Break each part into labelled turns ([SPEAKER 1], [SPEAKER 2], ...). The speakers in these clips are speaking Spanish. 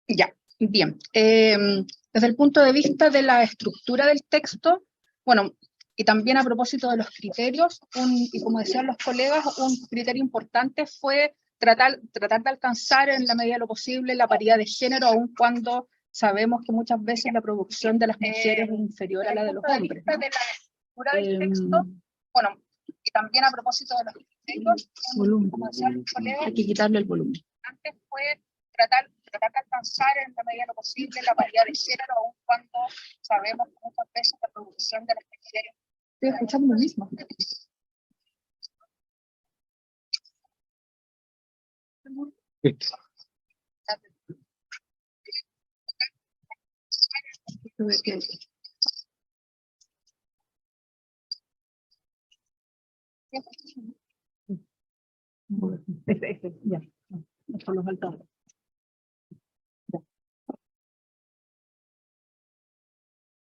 [SPEAKER 1] Ya, bien. Desde el punto de vista de la estructura del texto, bueno, y también a propósito de los criterios, y como decían los colegas, un criterio importante fue tratar de alcanzar en la medida de lo posible la paridad de género, aun cuando sabemos que muchas veces la producción de las mujeres es inferior a la de los hombres, ¿no? De la estructura del texto, bueno, y también a propósito de los criterios, como decían los colegas, hay que quitarle el volumen. Antes fue tratar de alcanzar en la medida de lo posible la paridad de género, aun cuando sabemos que muchas veces la producción de las mujeres. Estoy escuchando lo mismo. Ya, esto lo falta.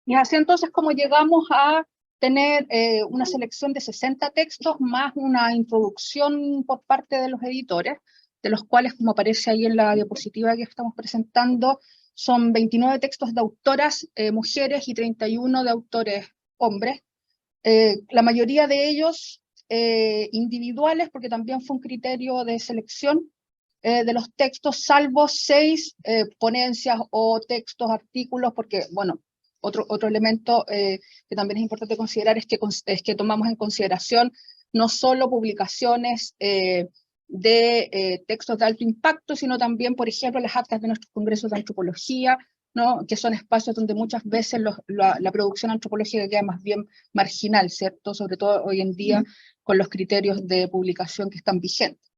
[SPEAKER 1] Y así entonces como llegamos a tener una selección de 60 textos más una introducción por parte de los editores, de los cuales, como aparece ahí en la diapositiva que estamos presentando, son 29 textos de autoras mujeres y 31 de autores hombres. La mayoría de ellos individuales, porque también fue un criterio de selección de los textos, salvo 6 ponencias o textos, artículos, porque, bueno, otro elemento que también es importante considerar es que tomamos en consideración no solo publicaciones de textos de alto impacto, sino también, por ejemplo, las actas de nuestros congresos de antropología, ¿no? Que son espacios donde muchas veces la producción antropológica queda más bien marginal, ¿cierto? Sobre todo hoy en día con los criterios de publicación que están vigentes.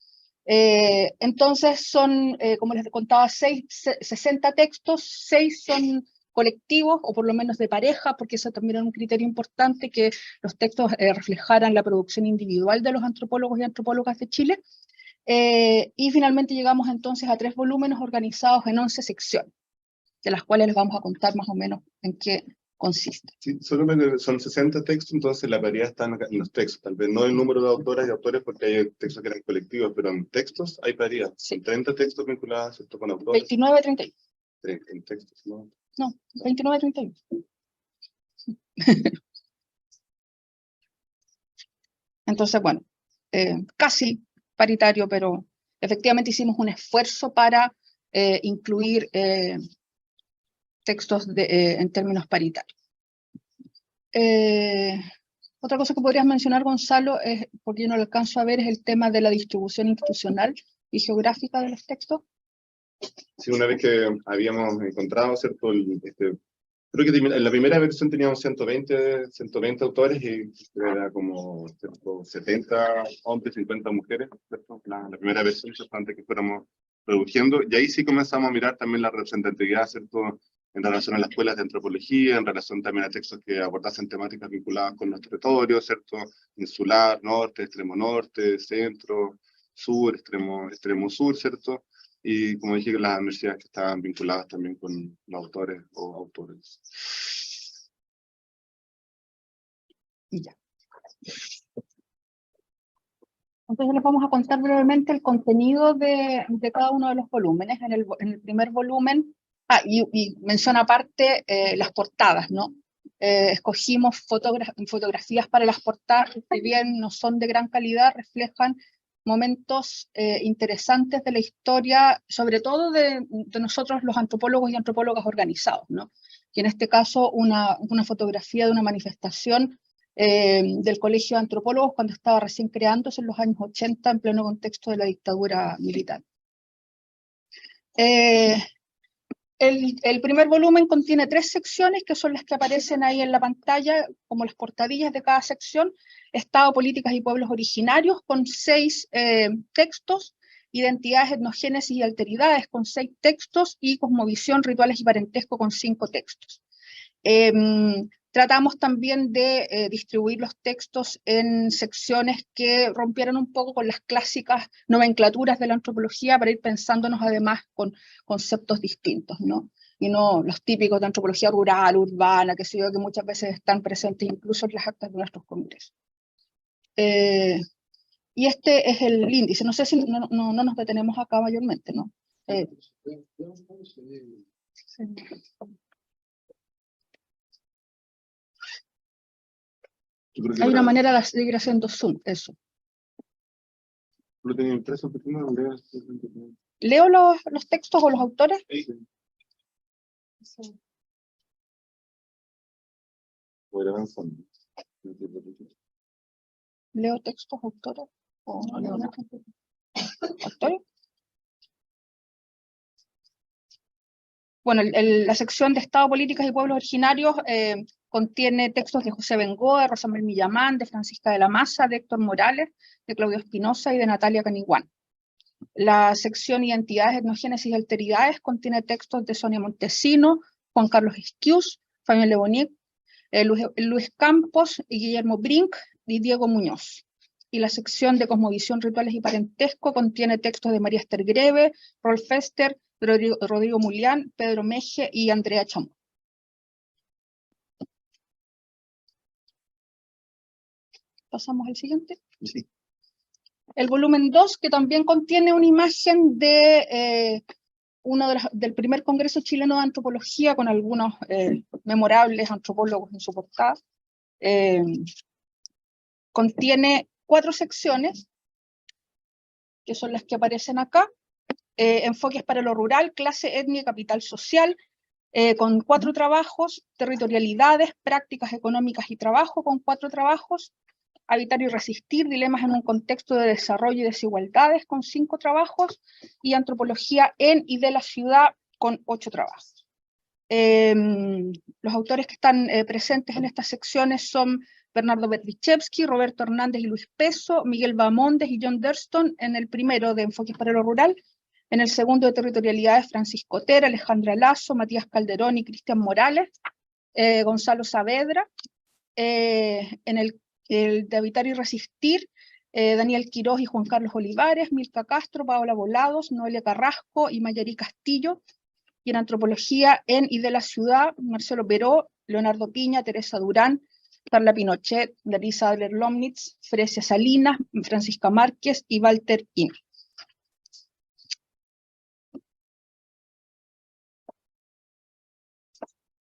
[SPEAKER 1] Entonces son, como les contaba, 60 textos, 6 son colectivos, o por lo menos de pareja, porque eso también era un criterio importante, que los textos reflejaran la producción individual de los antropólogos y antropólogas de Chile. Y finalmente llegamos entonces a 3 volúmenes organizados en 11 secciones, de las cuales les vamos a contar más o menos en qué consiste.
[SPEAKER 2] Sí, solamente son 60 textos, entonces la variedad está en los textos, tal vez no el número de autoras y autores, porque hay textos que eran colectivos, pero en textos hay variedad. Sí. 30 textos vinculados con autores.
[SPEAKER 1] 29, 31.
[SPEAKER 2] En textos, ¿no?
[SPEAKER 1] No, 29, 31. Entonces, bueno, casi paritario, pero efectivamente hicimos un esfuerzo para incluir textos en términos paritarios. Otra cosa que podrías mencionar, Gonzalo, porque yo no lo alcanzo a ver, es el tema de la distribución institucional y geográfica de los textos.
[SPEAKER 2] Sí, una vez que habíamos encontrado, ¿cierto? Creo que en la primera versión teníamos 120 autores y era como, ¿cierto? 70 hombres, 50 mujeres, ¿cierto? La primera versión, ¿cierto? Antes que fuéramos produciendo, y ahí sí comenzamos a mirar también la representatividad, ¿cierto? En relación a las escuelas de antropología, en relación también a textos que abordasen temáticas vinculadas con los territorios, ¿cierto? Insular, norte, extremo norte, centro, sur, extremo sur, ¿cierto? Y como dije, las universidades que estaban vinculadas también con los autores o autores.
[SPEAKER 1] Y ya. Entonces les vamos a contar brevemente el contenido de cada uno de los volúmenes. En el primer volumen, y menciona aparte las portadas, ¿no? Escogimos fotografías para las portadas, que si bien no son de gran calidad, reflejan momentos interesantes de la historia, sobre todo de nosotros los antropólogos y antropólogas organizados, ¿no? Y en este caso una fotografía de una manifestación del Colegio de Antropólogos cuando estaba recién creándose en los años 80 en pleno contexto de la dictadura militar. El primer volumen contiene 3 secciones que son las que aparecen ahí en la pantalla como las portadillas de cada sección. Estado, políticas y pueblos originarios con 6 textos, identidades, etnogénesis y alteridades con 6 textos y cosmovisión, rituales y parentesco con 5 textos. Tratamos también de distribuir los textos en secciones que rompieran un poco con las clásicas nomenclaturas de la antropología para ir pensándonos además con conceptos distintos, ¿no? Y no los típicos de antropología rural, urbana, que muchas veces están presentes incluso en las actas de nuestros congresos. Y este es el índice. No sé si no nos detenemos acá mayormente, ¿no? Sí. Hay una manera de seguir haciendo zoom, eso.
[SPEAKER 2] ¿Lo tenía impreso?
[SPEAKER 1] ¿Leo los textos o los autores?
[SPEAKER 2] Sí. Voy avanzando.
[SPEAKER 1] ¿Leo textos, autores? ¿O no leo nada? ¿Autores? Bueno, la sección de Estado, Políticas y Pueblos Originarios contiene textos de José Bengoa, de Rosa María Millamán, de Francisca de la Maza, de Héctor Morales, de Claudio Espinosa y de Natalia Caniguán. La sección Identidades, Etnogénesis y Alteridades contiene textos de Sonia Montesino, Juan Carlos Esquius, Fabián Lebonic, Luis Campos, Guillermo Brink y Diego Muñoz. Y la sección de Cosmovisión, Rituales y Parentesco contiene textos de María Esther Greve, Rolf Fester, Rodrigo Mulián, Pedro Meje y Andrea Chamorro. Pasamos al siguiente.
[SPEAKER 2] Sí.
[SPEAKER 1] El volumen 2, que también contiene una imagen de del primer Congreso Chileno de Antropología, con algunos memorables antropólogos en su portada. Contiene 4 secciones, que son las que aparecen acá. Enfoques para lo rural, clase, etnia y capital social, con 4 trabajos, territorialidades, prácticas económicas y trabajo, con 4 trabajos, habitar y resistir, dilemas en un contexto de desarrollo y desigualdades, con 5 trabajos, y antropología en y de la ciudad, con 8 trabajos. Los autores que están presentes en estas secciones son Bernardo Berdichevsky, Roberto Hernández y Luis Peso, Miguel Bamondes y John Durston en el primero de Enfoques para lo Rural, en el segundo de Territorialidades Francisco Otero, Alejandra Lazo, Matías Calderón y Cristian Morales, Gonzalo Saavedra, en el de Habitar y Resistir, Daniel Quirós y Juan Carlos Olivares, Milka Castro, Paola Volados, Noelia Carrasco y Mayari Castillo, y en Antropología en y de la Ciudad, Marcelo Peró, Leonardo Piña, Teresa Durán, Carla Pinochet, Larisa Adler-Lomnitz, Fresia Salinas, Francisca Márquez y Walter In.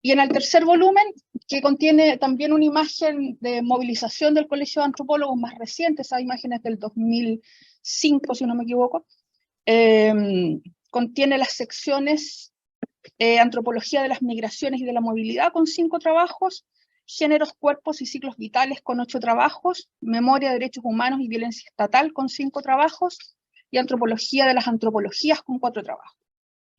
[SPEAKER 1] Y en el tercer volumen, que contiene también una imagen de movilización del Colegio de Antropólogos más reciente, esa imagen es del 2005, si no me equivoco, contiene las secciones Antropología de las Migraciones y de la Movilidad, con 5 trabajos, Géneros, Cuerpos y Ciclos Vitales, con 8 trabajos, Memoria, Derechos Humanos y Violencia Estatal, con 5 trabajos, y Antropología de las Antropologías, con 4 trabajos.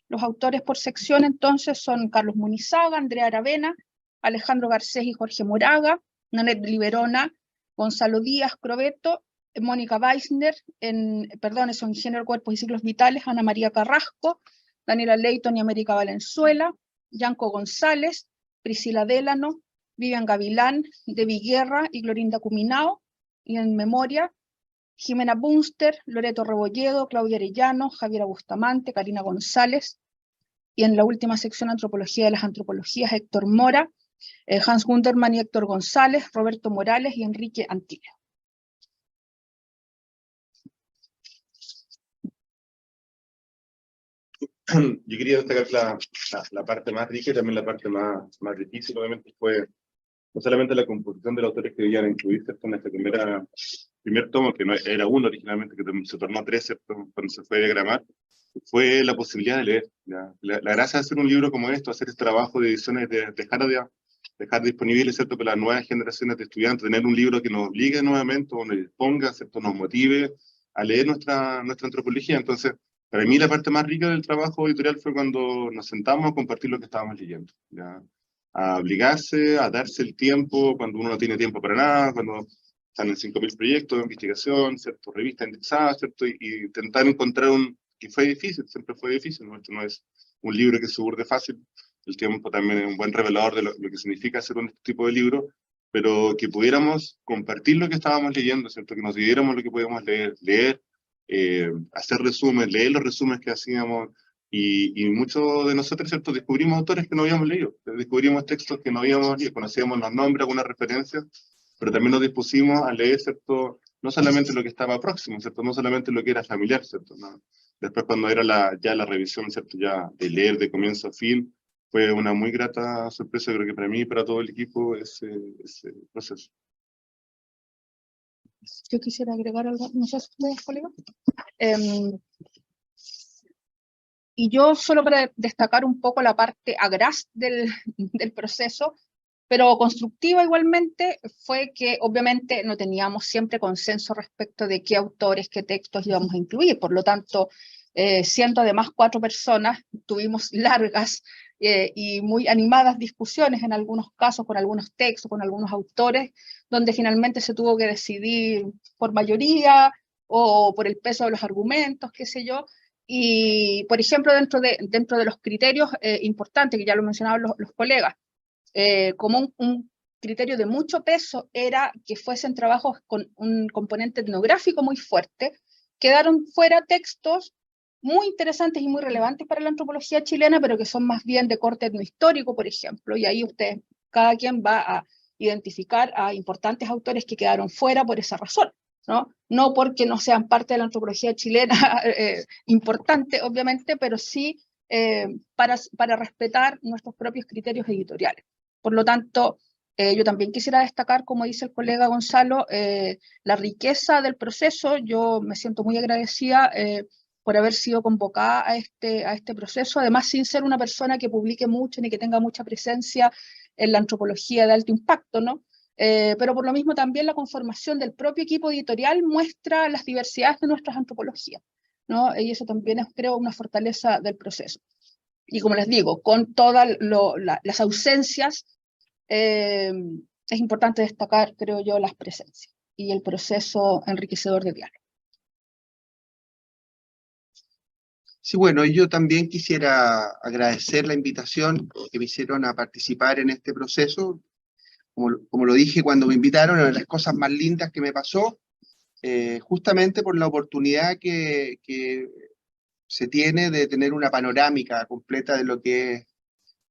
[SPEAKER 1] Los autores por sección entonces son Carlos Munizaga, Andrea Aravena, Alejandro Garcés y Jorge Moraga, Nanette Liberona, Gonzalo Díaz Crobeto, Mónica Weissner, son Género, Cuerpos y Ciclos Vitales, Ana María Carrasco, Daniela Leighton y América Valenzuela, Yanko González, Priscila Délano, Vivian Gavilán, Debbie Guerra y Glorinda Cuminao, y en Memoria, Jimena Bunster, Loreto Rebolledo, Claudia Arellano, Javiera Bustamante, Karina González, y en la última sección Antropología de las Antropologías, Héctor Mora, Hans Gunderman y Héctor González, Roberto Morales y Enrique Antilla.
[SPEAKER 2] Yo quería destacar la parte más rica y también la parte más difícil, obviamente, fue no solamente la composición de los autores que debían incluirse en este primer tomo, que no era uno originalmente, que se tornó 3, ¿cierto? Cuando se fue a diagramar, fue la posibilidad de leer. ¿Ya? La gracia de hacer un libro como esto, hacer este trabajo de ediciones, dejar disponible, ¿cierto?, para las nuevas generaciones de estudiantes, tener un libro que nos obligue nuevamente, o nos ponga, ¿cierto?, nos motive a leer nuestra antropología. Entonces, para mí la parte más rica del trabajo editorial fue cuando nos sentamos a compartir lo que estábamos leyendo, ¿ya? A obligarse, a darse el tiempo, cuando uno no tiene tiempo para nada, cuando están en 5.000 proyectos de investigación, ¿cierto?, revistas indexadas, ¿cierto?, y intentar encontrar que fue difícil, siempre fue difícil, ¿no? Esto no es un libro que se burde fácil, el tiempo también es un buen revelador de lo que significa hacer este tipo de libro, pero que pudiéramos compartir lo que estábamos leyendo, ¿cierto?, que nos diéramos lo que podíamos leer, hacer resúmenes, leer los resúmenes que hacíamos, y muchos de nosotros, ¿cierto?, descubrimos autores que no habíamos leído, descubrimos textos que no habíamos leído, conocíamos los nombres, algunas referencias, pero también nos dispusimos a leer, ¿cierto?, no solamente lo que estaba próximo, ¿cierto?, no solamente lo que era familiar, ¿cierto?, no, Después cuando era ya la revisión, ¿cierto? Ya de leer de comienzo a fin, fue una muy grata sorpresa, creo que para mí y para todo el equipo, ese proceso.
[SPEAKER 1] Yo quisiera agregar algo, no sé si ustedes, colega. Y yo solo para destacar un poco la parte agraz del proceso, pero constructiva igualmente, fue que obviamente no teníamos siempre consenso respecto de qué autores, qué textos íbamos a incluir. Por lo tanto, siendo además 4 personas, tuvimos largas y muy animadas discusiones en algunos casos con algunos textos, con algunos autores, donde finalmente se tuvo que decidir por mayoría o por el peso de los argumentos, qué sé yo. Y, por ejemplo, dentro de los criterios importantes, que ya lo mencionaban los colegas, como un criterio de mucho peso era que fuesen trabajos con un componente etnográfico muy fuerte. Quedaron fuera textos muy interesantes y muy relevantes para la antropología chilena, pero que son más bien de corte etnohistórico, por ejemplo, y ahí cada quien va a identificar a importantes autores que quedaron fuera por esa razón, no porque no sean parte de la antropología chilena importante, obviamente, pero sí para respetar nuestros propios criterios editoriales. Por lo tanto, yo también quisiera destacar, como dice el colega Gonzalo, la riqueza del proceso. Yo me siento muy agradecida por haber sido convocada a este proceso, además sin ser una persona que publique mucho ni que tenga mucha presencia en la antropología de alto impacto, ¿no? Pero por lo mismo también la conformación del propio equipo editorial muestra las diversidades de nuestras antropologías, ¿no? Y eso también es, creo, una fortaleza del proceso. Y como les digo, con todas las ausencias, es importante destacar, creo yo, las presencias y el proceso enriquecedor de diálogo.
[SPEAKER 3] Sí, bueno, yo también quisiera agradecer la invitación que me hicieron a participar en este proceso. Como lo dije cuando me invitaron, una de las cosas más lindas que me pasó, justamente por la oportunidad que se tiene de tener una panorámica completa de lo que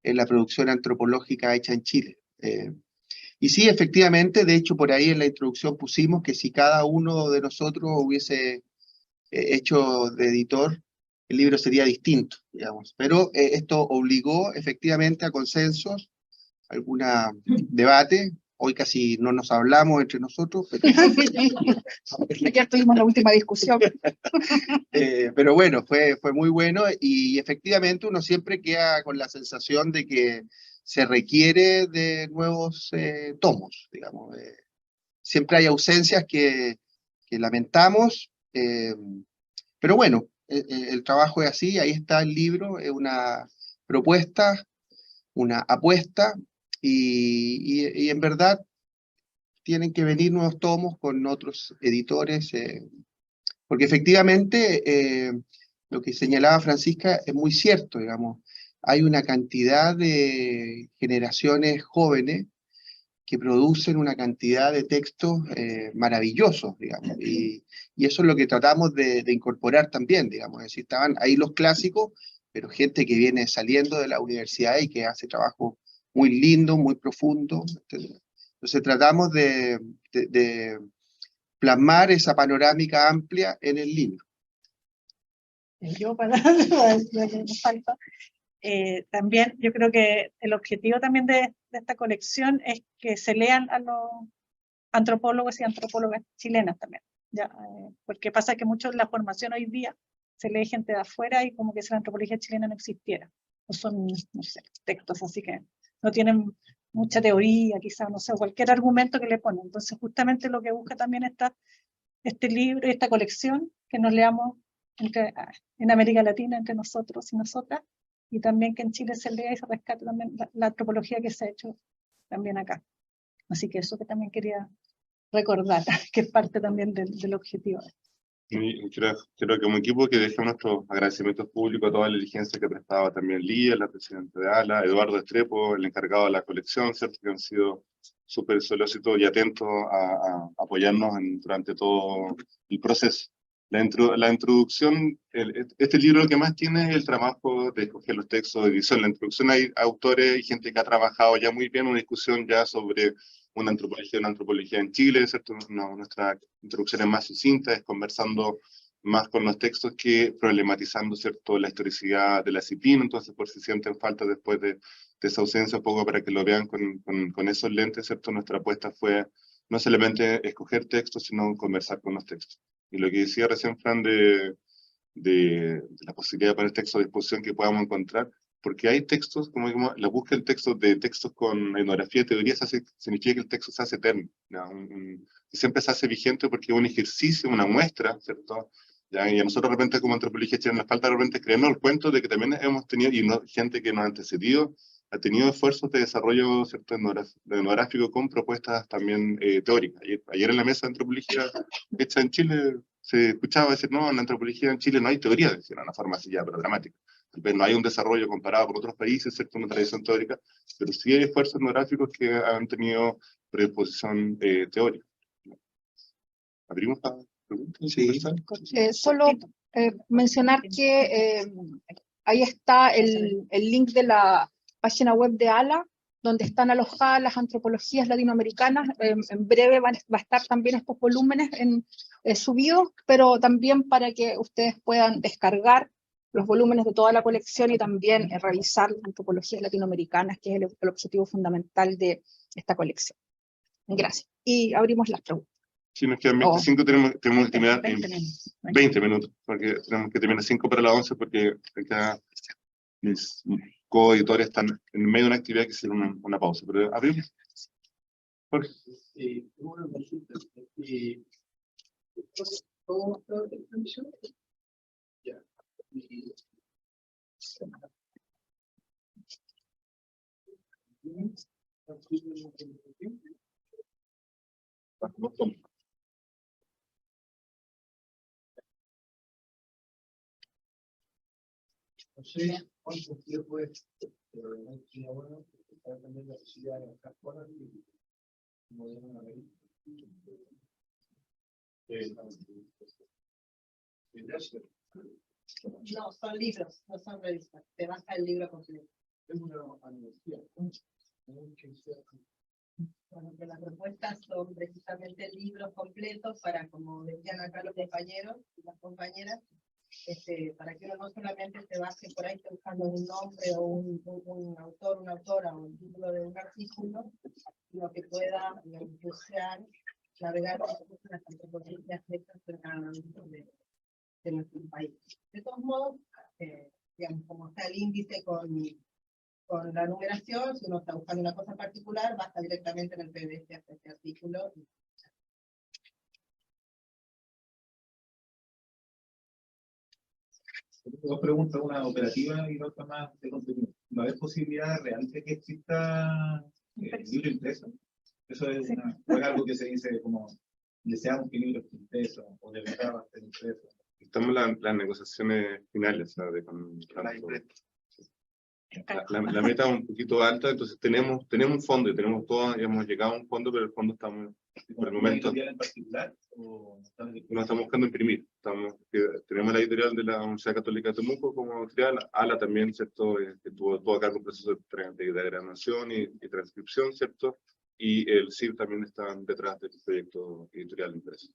[SPEAKER 3] es la producción antropológica hecha en Chile. Y sí, efectivamente, de hecho por ahí en la introducción pusimos que si cada uno de nosotros hubiese hecho de editor, el libro sería distinto, digamos. Pero esto obligó efectivamente a consensos, algún debate. Hoy casi no nos hablamos entre nosotros.
[SPEAKER 1] Ayer tuvimos la última discusión.
[SPEAKER 3] Pero bueno, fue muy bueno y efectivamente uno siempre queda con la sensación de que se requiere de nuevos tomos, digamos. Siempre hay ausencias que lamentamos, pero bueno, el trabajo es así, ahí está el libro, es una propuesta, una apuesta, y en verdad tienen que venir nuevos tomos con otros editores, porque efectivamente lo que señalaba Francisca es muy cierto, digamos, hay una cantidad de generaciones jóvenes que producen una cantidad de textos maravillosos, digamos, y eso es lo que tratamos de incorporar también, digamos, es decir, estaban ahí los clásicos, pero gente que viene saliendo de la universidad y que hace trabajo muy lindo, muy profundo, etc. Entonces tratamos de plasmar esa panorámica amplia en el libro.
[SPEAKER 4] Yo para lo que nos falta. También yo creo que el objetivo también de esta colección es que se lean a los antropólogos y antropólogas chilenas también, ¿ya? Porque pasa que mucho en la formación hoy día se lee gente de afuera y como que si la antropología chilena no existiera, o son, no sé, textos así que no tienen mucha teoría, quizás, no sé, cualquier argumento que le ponen. Entonces justamente lo que busca también este libro y esta colección, que nos leamos en América Latina entre nosotros y nosotras, y también que en Chile se lea y se rescate también la antropología que se ha hecho también acá. Así que eso que también quería recordar, que es parte también del objetivo.
[SPEAKER 2] Y creo que como equipo que dejamos nuestros agradecimientos públicos a toda la diligencia que prestaba también Lía, la presidenta de ALA, Eduardo Estrepo, el encargado de la colección, ¿cierto? Que han sido súper solícitos y atentos a apoyarnos durante todo el proceso. La introducción, este libro lo que más tiene es el trabajo de escoger los textos de edición. La introducción hay autores y gente que ha trabajado ya muy bien, una discusión ya sobre una antropología en Chile, ¿cierto? Nuestra introducción es más sucinta, es conversando más con los textos que problematizando, ¿cierto?, la historicidad de la disciplina. Entonces, por si sienten falta después de esa ausencia, un poco para que lo vean con esos lentes, ¿cierto? Nuestra apuesta fue no solamente escoger textos, sino conversar con los textos. Y lo que decía recién Fran de la posibilidad de poner textos a disposición que podamos encontrar, porque hay textos, como digamos, la búsqueda de textos con etnografía y teoría significa que el texto se hace eterno, ¿no? Y siempre se hace vigente porque es un ejercicio, una muestra, ¿cierto? ¿Ya? Y a nosotros de repente como antropología chilena nos falta de repente creernos el cuento de que también hemos tenido, y no, gente que nos ha antecedido, ha tenido esfuerzos de desarrollo, ¿cierto?, etnográfico con propuestas también teóricas. Ayer en la mesa de antropología hecha en Chile se escuchaba decir, no, en la antropología en Chile no hay teoría, decir, una forma así ya, pero dramática. No hay un desarrollo comparado con otros países, ¿cierto?, una tradición teórica, pero sí hay esfuerzos etnográficos que han tenido predisposición teórica. ¿Abrimos para preguntas?
[SPEAKER 3] Sí.
[SPEAKER 1] Solo mencionar que ahí está el link de la página web de ALA, donde están alojadas las antropologías latinoamericanas. En breve va a estar también estos volúmenes subidos, pero también para que ustedes puedan descargar los volúmenes de toda la colección y también revisar las antropologías latinoamericanas, que es el objetivo fundamental de esta colección. Gracias. Y abrimos las preguntas.
[SPEAKER 2] Si nos quedan 25, tenemos que terminar
[SPEAKER 4] 20 minutos.
[SPEAKER 2] 20 minutos, porque tenemos que terminar 5 para las 11, porque acá mis coeditores están en medio de una actividad que hicieron una pausa. Pero abrimos. Jorge.
[SPEAKER 5] Una consulta. ¿Cómo está la transmisión? Ya. No sé cuánto tiempo es, pero no sería bueno para tener la posibilidad de buscar cosas y como deben haber.
[SPEAKER 6] No, son libros, no son revistas. Te baja el libro completo.
[SPEAKER 5] Es una analogía.
[SPEAKER 6] Bueno, que las propuestas son precisamente libros completos para, como decían acá los compañeros y las compañeras, para que uno no solamente se base por ahí buscando un nombre o un autor, una autora o un título de un artículo, sino que pueda bucear, navegar las antropologías hechas en cada ámbito de nuestro país. De todos modos, digamos, como está el índice con la numeración, si uno está buscando una cosa particular, basta directamente en el PDF hasta este artículo.
[SPEAKER 7] Dos preguntas, una operativa y otra más de contenido. ¿Va a haber posibilidad real de que exista libro impreso? Eso es,
[SPEAKER 4] Sí.
[SPEAKER 7] o es algo que se dice como deseamos que el libro esté impreso o de verdad va a estar impreso.
[SPEAKER 2] Estamos en las negociaciones finales, ¿sabes? La meta es un poquito alta, entonces tenemos un fondo y tenemos todo, hemos llegado a un fondo, pero el fondo estamos, por el momento,
[SPEAKER 7] ¿En particular? ¿O
[SPEAKER 2] no estamos buscando imprimir? Tenemos la editorial de la Universidad Católica de Temuco como editorial, ALA también, ¿cierto? Que tuvo todo acá con proceso de grabación y transcripción, ¿cierto? Y el CIR también está detrás del proyecto editorial impreso.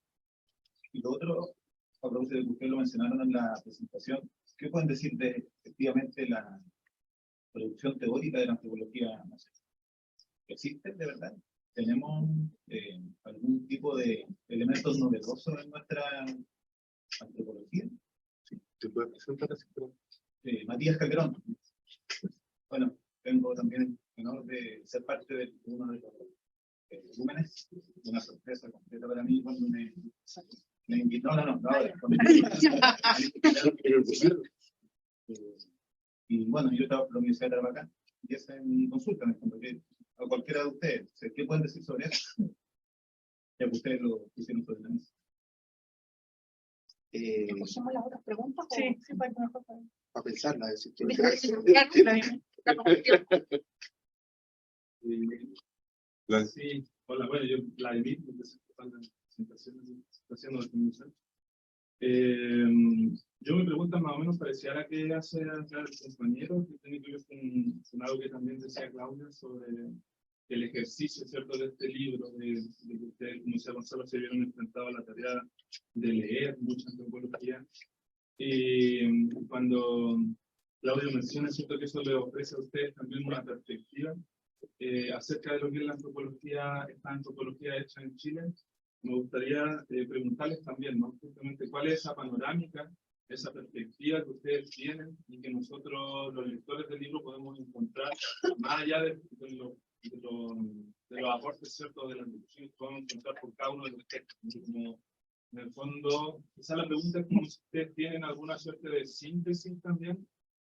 [SPEAKER 7] Y lo otro, a propósito de que ustedes lo mencionaron en la presentación, ¿qué pueden decir de efectivamente la producción teórica de la antropología nacional? ¿Existe de verdad? ¿Tenemos algún tipo de elementos novedosos en nuestra antropología?
[SPEAKER 2] Sí. ¿Te puedes presentar así?
[SPEAKER 7] Matías Calderón. Bueno, tengo también el honor de ser parte de uno de los volúmenes, una sorpresa completa para mí cuando me invitó, ahora. Y bueno, yo estaba en la Universidad de Tarapacá, y esa es mi consulta, a cualquiera de ustedes, ¿qué pueden decir sobre eso? Ya que ustedes lo pusieron sobre la mesa.
[SPEAKER 1] ¿Escuchamos las otras preguntas?
[SPEAKER 4] Sí, sí, para que mejor.
[SPEAKER 3] Para pensarla, decir que...
[SPEAKER 7] Sí, hola, bueno, yo la invito, la presentación haciendo la convención. Yo me pregunto más o menos parecía a la que hace acá el compañero, que tiene que ver con algo que también decía Claudia sobre
[SPEAKER 8] el ejercicio, ¿cierto?, de este libro, de que ustedes, como decía Gonzalo, se vieron enfrentados a la tarea de leer mucha antropología. Y cuando Claudio menciona, ¿cierto?, que eso le ofrece a ustedes también una perspectiva acerca de lo que es la antropología, esta antropología hecha en Chile, me gustaría preguntarles también, ¿no?, justamente cuál es esa panorámica, esa perspectiva que ustedes tienen y que nosotros, los lectores del libro, podemos encontrar más allá de los aportes, ¿cierto?, de las discusiones que podemos encontrar por cada uno de los textos. Como, en el fondo, quizá la pregunta es como si ustedes tienen alguna suerte de síntesis también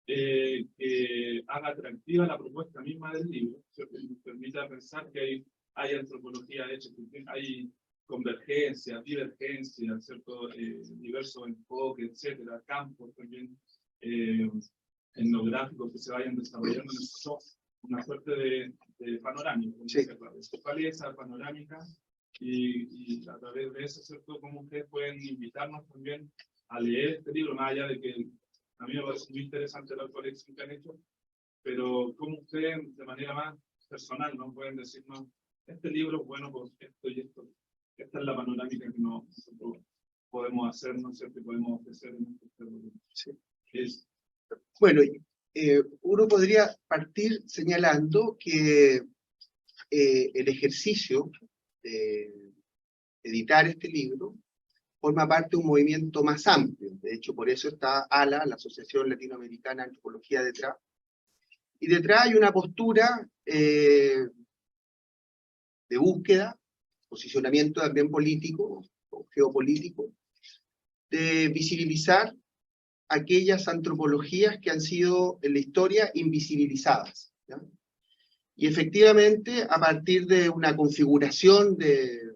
[SPEAKER 8] que haga atractiva la propuesta misma del libro, ¿cierto?, y nos permita pensar que hay antropología hecha, que hay convergencia, divergencia, ¿cierto?, diversos enfoques, etcétera, campos también etnográficos que se vayan desarrollando en nosotros, una suerte de panorámica.
[SPEAKER 3] Sí.
[SPEAKER 8] ¿Cuál es esa panorámica? Y a través de eso, ¿cierto?, cómo ustedes pueden invitarnos también a leer este libro, más allá de que a mí me parece muy interesante la colección que han hecho, pero cómo ustedes, de manera más personal, ¿no?, pueden decirnos, este libro es bueno por esto y esto. Esta es la panorámica que nosotros podemos hacer, ¿no es cierto?, podemos ofrecer en este libro. Sí.
[SPEAKER 3] Bueno, uno podría partir señalando que el ejercicio de editar este libro forma parte de un movimiento más amplio. De hecho, por eso está ALA, la Asociación Latinoamericana de Antropología, detrás. Y detrás hay una postura de búsqueda, posicionamiento también político, o geopolítico, de visibilizar aquellas antropologías que han sido en la historia invisibilizadas, ¿ya? Y efectivamente, a partir de una configuración de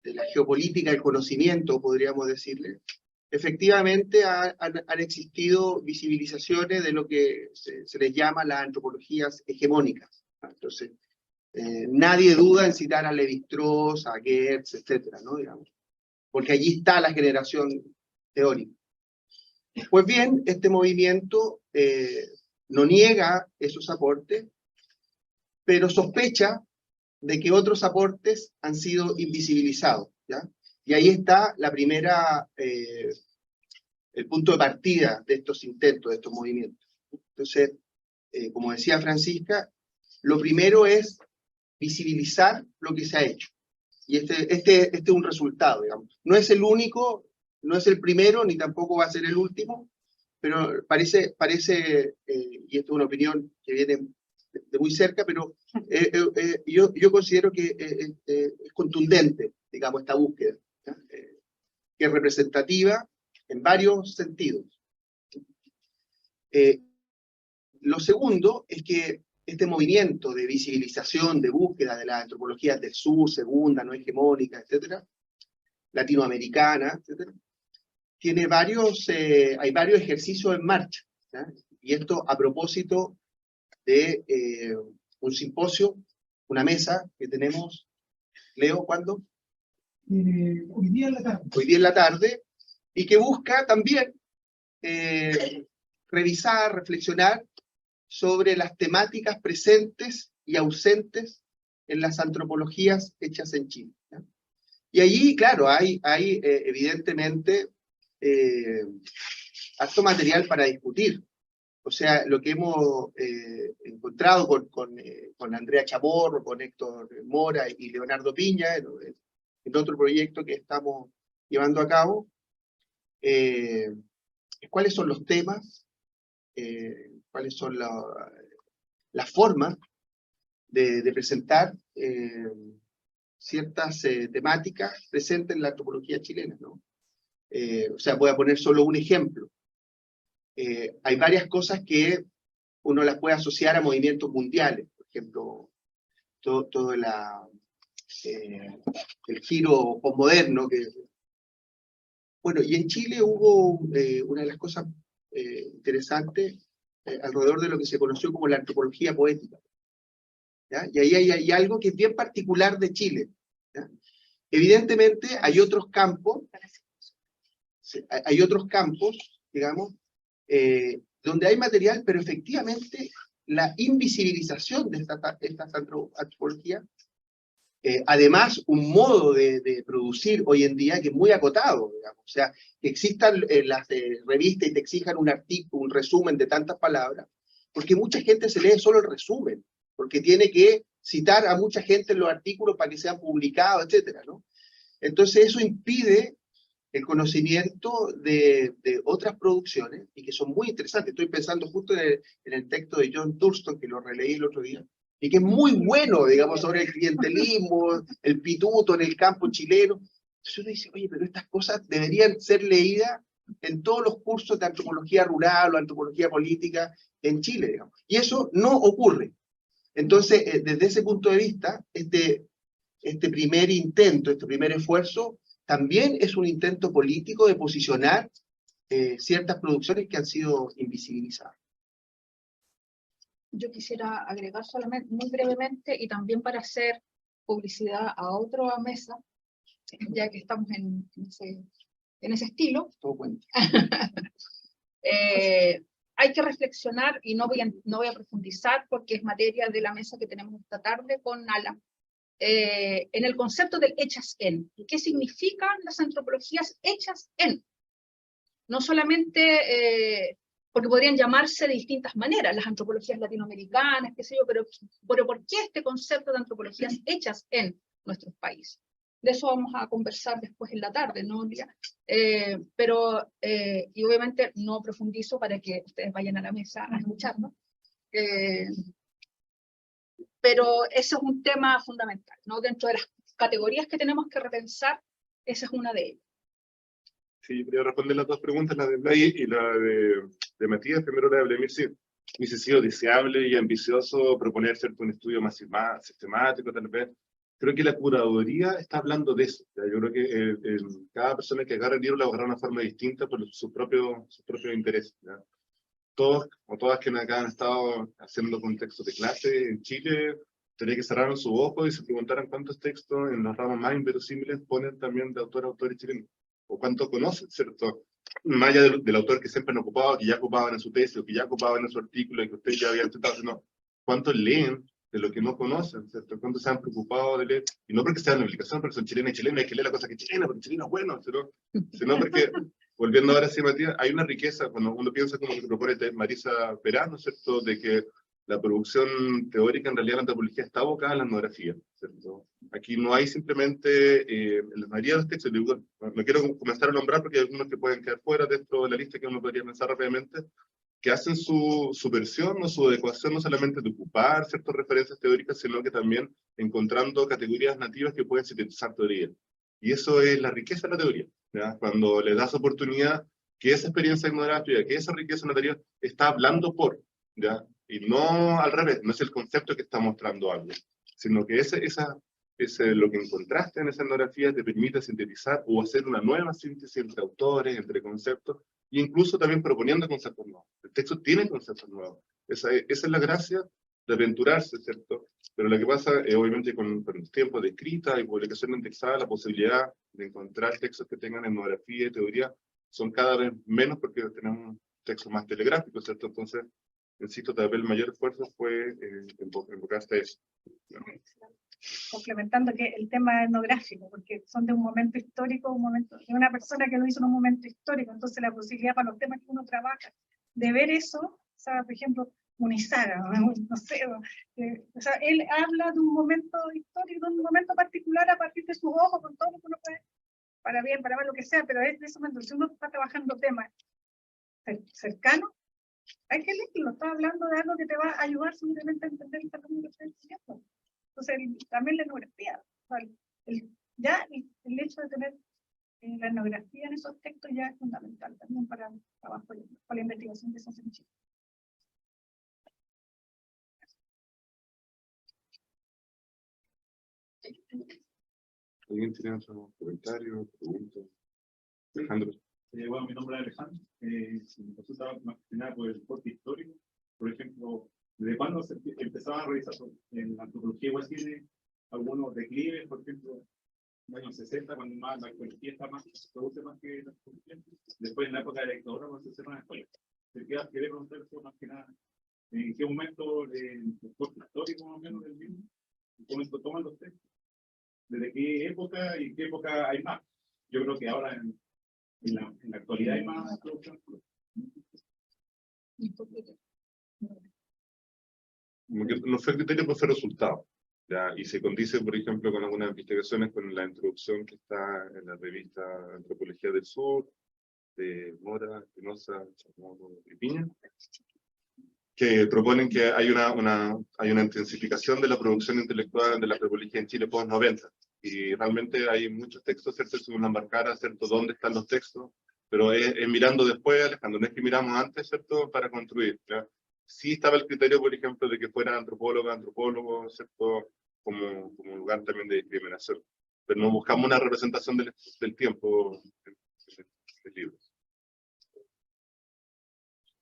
[SPEAKER 3] la geopolítica del conocimiento, podríamos decirle, efectivamente han existido visibilizaciones de lo que se les llama las antropologías hegemónicas, ¿no? Entonces, nadie duda en citar a Lévi-Strauss, a Geertz, etcétera, ¿no?, digamos, porque allí está la generación teórica. Pues bien, este movimiento no niega esos aportes, pero sospecha de que otros aportes han sido invisibilizados, ¿ya? Y ahí está la primera, el punto de partida de estos intentos, de estos movimientos. Entonces, como decía Francisca, lo primero es visibilizar lo que se ha hecho. Y este es un resultado, digamos. No es el único, no es el primero, ni tampoco va a ser el último, pero parece y esto es una opinión que viene de muy cerca, pero yo considero que es contundente, digamos, esta búsqueda, ¿ya? Que es representativa en varios sentidos. Lo segundo es que este movimiento de visibilización, de búsqueda de las antropologías del sur, segunda, no hegemónica, etcétera, latinoamericana, etcétera, tiene hay varios ejercicios en marcha, ¿ya? Y esto a propósito de un simposio, una mesa que tenemos, Leo, ¿cuándo?
[SPEAKER 5] Hoy día en la tarde.
[SPEAKER 3] Hoy día en la tarde, y que busca también revisar, reflexionar sobre las temáticas presentes y ausentes en las antropologías hechas en Chile, ¿ya? Y allí, claro, hay evidentemente harto material para discutir. O sea, lo que hemos encontrado con Andrea Chamorro, con Héctor Mora y Leonardo Piña, en otro proyecto que estamos llevando a cabo, cuáles son los temas, cuáles son las formas de presentar ciertas temáticas presentes en la antropología chilena, ¿no? O sea, voy a poner solo un ejemplo. Hay varias cosas que uno las puede asociar a movimientos mundiales, por ejemplo, todo el giro posmoderno. Bueno, y en Chile hubo una de las cosas interesantes alrededor de lo que se conoció como la antropología poética, ¿ya? Y ahí hay algo que es bien particular de Chile, ¿ya? Evidentemente hay otros campos, digamos, donde hay material, pero efectivamente la invisibilización de estas antropologías. Además, un modo de producir hoy en día que es muy acotado, digamos. O sea, que existan las revistas y te exijan un artículo, un resumen de tantas palabras, porque mucha gente se lee solo el resumen, porque tiene que citar a mucha gente en los artículos para que sean publicados, etcétera, ¿no? Entonces eso impide el conocimiento de otras producciones, y que son muy interesantes. Estoy pensando justo en el texto de John Thurston, que lo releí el otro día, y que es muy bueno, digamos, sobre el clientelismo, el pituto en el campo chileno. Entonces uno dice, oye, pero estas cosas deberían ser leídas en todos los cursos de antropología rural o antropología política en Chile, digamos. Y eso no ocurre. Entonces, desde ese punto de vista, este primer intento, este primer esfuerzo, también es un intento político de posicionar ciertas producciones que han sido invisibilizadas.
[SPEAKER 1] Yo quisiera agregar solamente, muy brevemente, y también para hacer publicidad a otra mesa, ya que estamos en ese estilo.
[SPEAKER 3] Todo cuenta.
[SPEAKER 1] Hay que reflexionar, y no voy a profundizar porque es materia de la mesa que tenemos esta tarde con Alan, en el concepto del hechas en. ¿Qué significan las antropologías hechas en? No solamente, porque podrían llamarse de distintas maneras, las antropologías latinoamericanas, qué sé yo, pero ¿por qué este concepto de antropologías hechas en nuestros países? De eso vamos a conversar después en la tarde, ¿no, Lía? Y obviamente no profundizo para que ustedes vayan a la mesa a escucharnos. Pero ese es un tema fundamental, ¿no? Dentro de las categorías que tenemos que repensar, esa es una de ellas.
[SPEAKER 2] Sí, quería responder las dos preguntas, la de Blay y la de Matías. Primero la de Vladimir, sí. Hubiese sido deseable y ambicioso proponer, ¿cierto?, un estudio más sistemático, tal vez. Creo que la curaduría está hablando de eso. ¿Ya? Yo creo que cada persona que agarra el libro lo agarra de una forma distinta por sus propios intereses. ¿Ya? Todos o todas quienes acá han estado haciendo contextos de clase en Chile, tendría que cerrar su ojo y se preguntaran cuántos textos en los ramos más inverosímiles ponen también de autores chilenos, o cuánto conocen, ¿cierto? Más allá del autor que siempre han ocupado, que ya ocupaban en su tesis, o que ya ocupaban en su artículo, y que ustedes ya habían tratado, sino cuántos leen de lo que no conocen, ¿cierto? Cuántos se han preocupado de leer, y no porque sea una obligación, porque son chilenos y chilenos, hay que leer la cosa que es chilena, porque chileno es bueno, sino porque, volviendo ahora sí, Matías, hay una riqueza, cuando uno piensa como lo que propone Marisa Perán, ¿cierto?, de que la producción teórica, en realidad la antropología está abocada a la etnografía, ¿cierto? Aquí no hay simplemente, en la mayoría de los textos, no quiero comenzar a nombrar porque hay algunos que pueden quedar fuera dentro de la lista que uno podría pensar rápidamente, que hacen su versión o su adecuación no solamente de ocupar ciertas referencias teóricas, sino que también encontrando categorías nativas que pueden sintetizar teoría. Y eso es la riqueza de la teoría, ¿ya? Cuando le das oportunidad que esa experiencia etnográfica, que esa riqueza en la teoría está hablando por, ¿ya? Y no al revés, no es el concepto que está mostrando algo, sino que lo que encontraste en esa etnografía te permite sintetizar o hacer una nueva síntesis entre autores, entre conceptos, e incluso también proponiendo conceptos nuevos. El texto tiene conceptos nuevos. Esa es la gracia de aventurarse, ¿cierto? Pero lo que pasa, obviamente, con los tiempos de escrita y publicación indexada, la posibilidad de encontrar textos que tengan etnografía y teoría son cada vez menos porque tenemos textos más telegráficos, ¿cierto? Entonces, insisto, tal vez el mayor esfuerzo fue enfocarse a eso, ¿no?
[SPEAKER 4] Complementando que el tema etnográfico, porque son de un momento histórico, de una persona que lo hizo en un momento histórico, entonces la posibilidad para los temas que uno trabaja, de ver eso, o sea, por ejemplo, Munizaga, no sé, o sea, él habla de un momento histórico, de un momento particular a partir de sus ojos, con todo lo que uno puede, para bien, para mal, lo que sea, pero es de ese momento, si uno está trabajando temas cercanos, hay que leerlo, está hablando de algo que te va a ayudar seguramente a entender el camino que está diciendo. Entonces, también la etnografía, o sea, el hecho de tener la etnografía en esos textos ya es fundamental también para el trabajo, para la investigación que se hace en Chile.
[SPEAKER 2] ¿Alguien tiene otro comentario, pregunta? Alejandro.
[SPEAKER 8] Bueno, mi nombre es Alejandro. Me consultaba más que nada por el corte histórico. Por ejemplo, ¿desde cuándo se empezaban a revisar? En la antropología igual tiene algunos declives, por ejemplo, en los años 60, cuando más la arqueología está más, se produce más que la antropología. Después, en la época de la dictadura, cuando se cerraron las escuelas. Quería preguntar eso más que nada, ¿En qué momento el corte histórico más o menos del mismo? ¿En qué momento toman los textos? ¿Desde qué época y qué época hay más? Yo creo que ahora en la actualidad hay más producción.
[SPEAKER 2] Como que no fue criterio, pues fue resultado. ¿Ya? Y se condice, por ejemplo, con algunas investigaciones con la introducción que está en la revista Antropología del Sur, de Mora, Espinosa, Chamorro y Piña, que proponen que hay una intensificación de la producción intelectual de la antropología en Chile post-90. Y realmente hay muchos textos, ¿cierto? Según la embarcara, ¿cierto? ¿Dónde están los textos? Pero es mirando después, Alejandro, no es que miramos antes, ¿cierto? Para construir, ¿ya? Sí estaba el criterio, por ejemplo, de que fuera antropólogo, ¿cierto? Como lugar también de discriminación. Pero no buscamos una representación del tiempo del libro.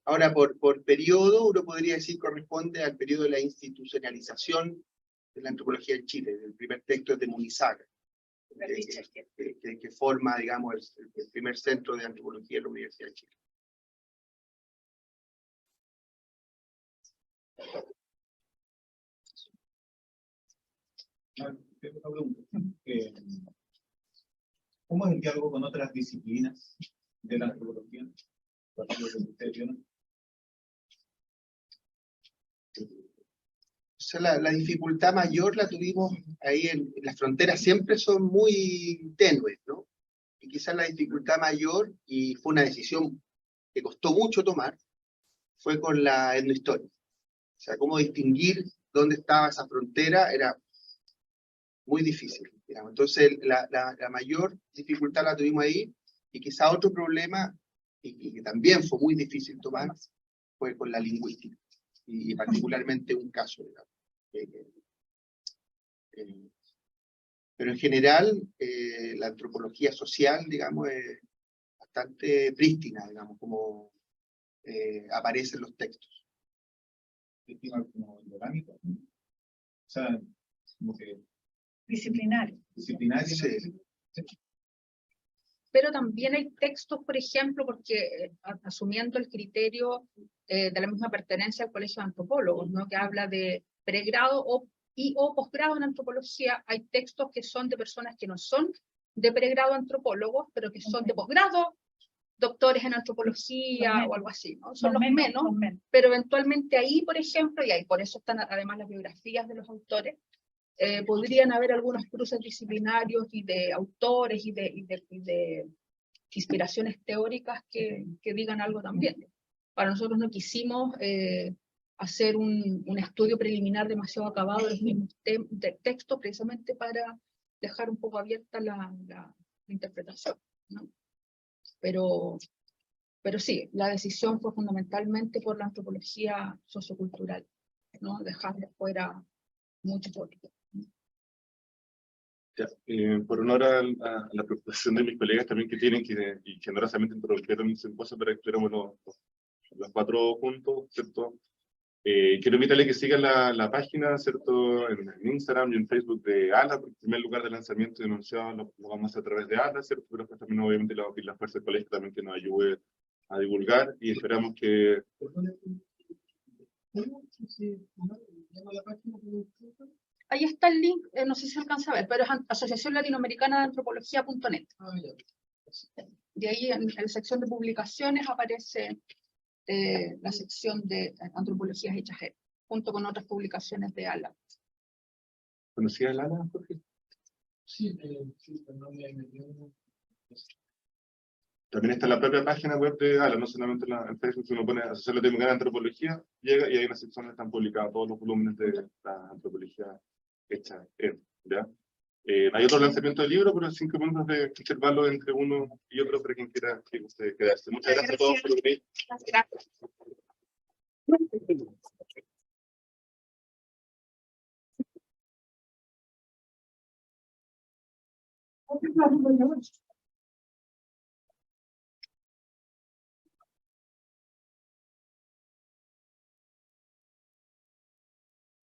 [SPEAKER 3] Ahora, por periodo, uno podría decir corresponde al periodo de la institucionalización de la antropología en Chile. El primer texto es de Munizaga, que forma, digamos, el primer centro de antropología de la Universidad de Chile.
[SPEAKER 7] Tengo una pregunta. ¿Cómo es el diálogo con otras disciplinas de la antropología? Por ejemplo, lo que ustedes vieron.
[SPEAKER 3] O sea, la dificultad mayor la tuvimos ahí en las fronteras, siempre son muy tenues, ¿no? Y quizás la dificultad mayor, y fue una decisión que costó mucho tomar, fue con la etnohistoria. O sea, cómo distinguir dónde estaba esa frontera era muy difícil, digamos. Entonces, la mayor dificultad la tuvimos ahí, y quizá otro problema, y que también fue muy difícil tomar, fue con la lingüística, y particularmente un caso, digamos. Pero en general, la antropología social, digamos, es bastante prístina, digamos, como aparecen los textos.
[SPEAKER 7] Como orgánico. O sea, como que
[SPEAKER 4] Disciplinario.
[SPEAKER 7] disciplinario.
[SPEAKER 3] Sí.
[SPEAKER 1] Pero también hay textos, por ejemplo, porque asumiendo el criterio de la misma pertenencia al Colegio de Antropólogos, ¿no? Que habla de pregrado o posgrado en antropología, hay textos que son de personas que no son de pregrado antropólogos, pero que son de posgrado, doctores en antropología o algo así, ¿no? Son los menos, pero eventualmente ahí, por ejemplo, y ahí por eso están además las biografías de los autores, podrían haber algunos cruces disciplinarios y de autores y de inspiraciones teóricas que digan algo también. Para nosotros no quisimos hacer un estudio preliminar demasiado acabado de los mismos textos, precisamente para dejar un poco abierta la interpretación, ¿no? Pero sí, la decisión fue fundamentalmente por la antropología sociocultural, ¿no? Dejar de fuera mucho teórico.
[SPEAKER 2] Ya, por honor a la preocupación de mis colegas también que tienen, y generosamente introdujeron un simposio para que estuviéramos los cuatro juntos, ¿cierto? Quiero invitarle que sigan la página, ¿cierto? En Instagram y en Facebook de ALA, porque el primer lugar de lanzamiento y denunciado lo vamos a hacer a través de ALA, ¿cierto? Pero pues también obviamente la fuerza del colegio también que nos ayude a divulgar, y esperamos que...
[SPEAKER 1] Ahí está el link, no sé si se alcanza a ver, pero es Asociación Latinoamericana de Antropología.net. De ahí en la sección de publicaciones aparece la sección de antropologías hechas, junto con otras publicaciones de ALA.
[SPEAKER 2] ¿Conocía el ALA, Jorge?
[SPEAKER 5] Sí, pero no me metió.
[SPEAKER 2] También está en la propia página web de ALA, no solamente en Facebook. Si uno pone Asociación Latinoamericana de Antropología, llega y hay una sección donde están publicados todos los volúmenes de la antropología hecha, ¿ya? Hay otro lanzamiento de libro, pero 5 minutos de observarlo entre uno y otro para quien quiera quedarse. Muchas gracias a todos por venir.
[SPEAKER 1] Gracias.